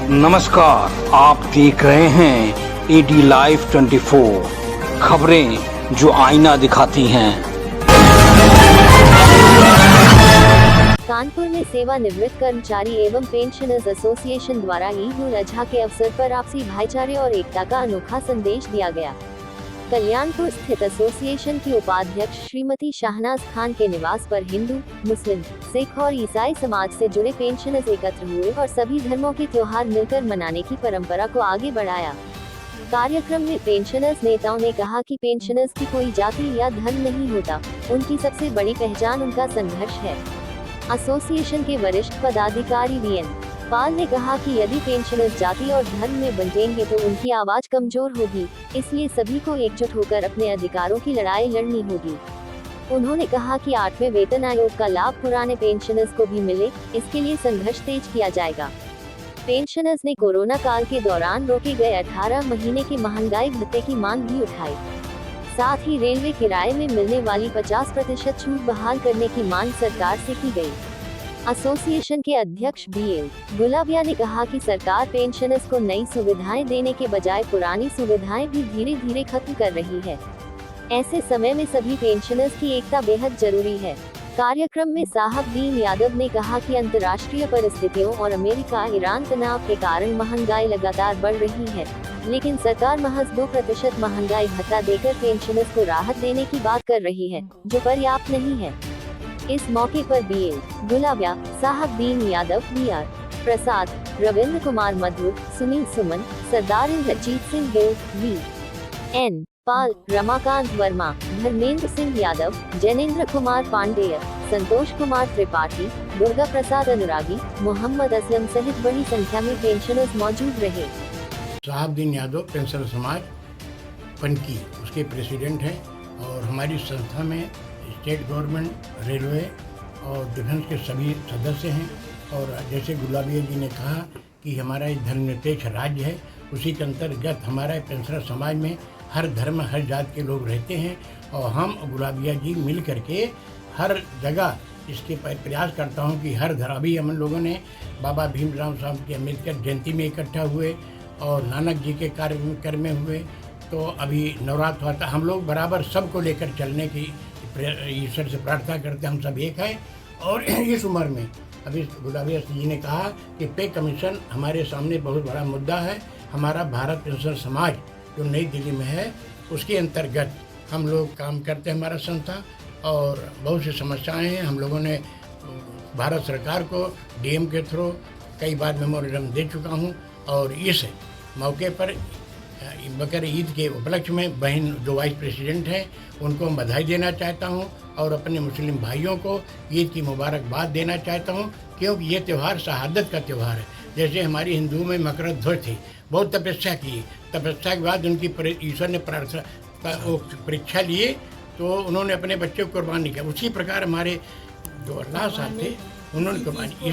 नमस्कार, आप देख रहे हैं एडी लाइव 24 खबरें जो आईना दिखाती हैं। कानपुर में सेवानिवृत्त कर्मचारी एवं पेंशनर्स एसोसिएशन द्वारा ईद उल अजहा के अवसर पर आपसी भाईचारे और एकता का अनोखा संदेश दिया गया। कल्याणपुर स्थित एसोसिएशन की उपाध्यक्ष श्रीमती शाहनाज खान के निवास पर हिंदू, मुस्लिम, सिख और ईसाई समाज से जुड़े पेंशनर्स एकत्र हुए और सभी धर्मों के त्योहार मिलकर मनाने की परंपरा को आगे बढ़ाया। कार्यक्रम में पेंशनर्स नेताओं ने कहा कि पेंशनर्स की कोई जाति या धर्म नहीं होता, उनकी सबसे बड़ी पहचान उनका संघर्ष है। एसोसिएशन के वरिष्ठ पदाधिकारी वीएन पाल ने कहा कि यदि पेंशनर्स जाति और धर्म में बंटेंगे तो उनकी आवाज कमजोर होगी, इसलिए सभी को एकजुट होकर अपने अधिकारों की लड़ाई लड़नी होगी। उन्होंने कहा कि 8वें वेतन आयोग का लाभ पुराने पेंशनर्स को भी मिले, इसके लिए संघर्ष तेज किया जाएगा। पेंशनर्स ने कोरोना काल के दौरान रोके गए 18 महीने के महंगाई भत्ते की मांग भी उठाई। साथ ही रेलवे किराए में मिलने वाली 50% छूट बहाल करने की मांग सरकार से की गई। एसोसिएशन के अध्यक्ष बीएल गुलाबिया ने कहा कि सरकार पेंशनर्स को नई सुविधाएं देने के बजाय पुरानी सुविधाएं भी धीरे धीरे खत्म कर रही है। ऐसे समय में सभी पेंशनर्स की एकता बेहद जरूरी है। कार्यक्रम में साहबदीन यादव ने कहा कि अंतर्राष्ट्रीय परिस्थितियों और अमेरिका ईरान तनाव के कारण महंगाई लगातार बढ़ रही है, लेकिन सरकार महज 2% महंगाई भत्ता देकर पेंशनर्स को राहत देने की बात कर रही है, जो पर्याप्त नहीं है। इस मौके पर बीएल गुलाबिया, साहबदीन यादव, बीआर प्रसाद, रविंद्र कुमार मधुर, सुनील सुमन, सरदार इंद्रजीत सिंह गिल, वी एन पाल, रमाकांत वर्मा, धर्मेंद्र सिंह यादव, जैनेन्द्र कुमार पांडेय, संतोष कुमार त्रिपाठी, दुर्गा प्रसाद अनुरागी, मोहम्मद असलम सहित बड़ी संख्या में पेंशनर्स मौजूद रहे। साहबदीन यादव पेंशनर समाज पनकी उसके प्रेसिडेंट हैं और हमारी संस्था में स्टेट गवर्नमेंट, रेलवे और डिफेंस के सभी सदस्य हैं। और जैसे गुलाबिया जी ने कहा कि हमारा एक धर्मनिरपेक्ष राज्य है, उसी के अंतर्गत हमारा पेंशनर समाज में हर धर्म हर जात के लोग रहते हैं और हम गुलाबिया जी मिल करके हर जगह इसके प्रयास करता हूं कि हर धर्म, अभी हम लोगों ने बाबा भीमराव साहब की अम्बेडकर जयंती में इकट्ठा हुए और नानक जी के कार्यक्रम में हुए, तो अभी नवरात्र होता, हम लोग बराबर सबको लेकर चलने की ईश्वर से प्रार्थना करते हैं, हम सब एक हैं। और इस उम्र में अभी गुलाबिया जी ने कहा कि पे कमीशन हमारे सामने बहुत बड़ा मुद्दा है। हमारा भारत पेंशनर समाज जो नई दिल्ली में है उसके अंतर्गत हम लोग काम करते हैं, हमारा संस्था, और बहुत सी समस्याएं हैं। हम लोगों ने भारत सरकार को डीएम के थ्रू कई बार मेमोरेंडम दे चुका हूं और इस मौके पर बकर ईद के उपलक्ष्य में बहन जो वाइस प्रेसिडेंट हैं उनको बधाई देना चाहता हूं और अपने मुस्लिम भाइयों को ईद की मुबारकबाद देना चाहता हूं, क्योंकि ये त्यौहार शहादत का त्यौहार है। जैसे हमारी हिंदुओं में मकर ध्वज थी, बहुत तपस्या की, तपस्या के बाद उनकी ईश्वर ने परीक्षा लिए तो उन्होंने अपने बच्चे को कुर्बानी किया। उसी प्रकार हमारे जो अल्लाह साहब थे उन्होंने कुर्बानी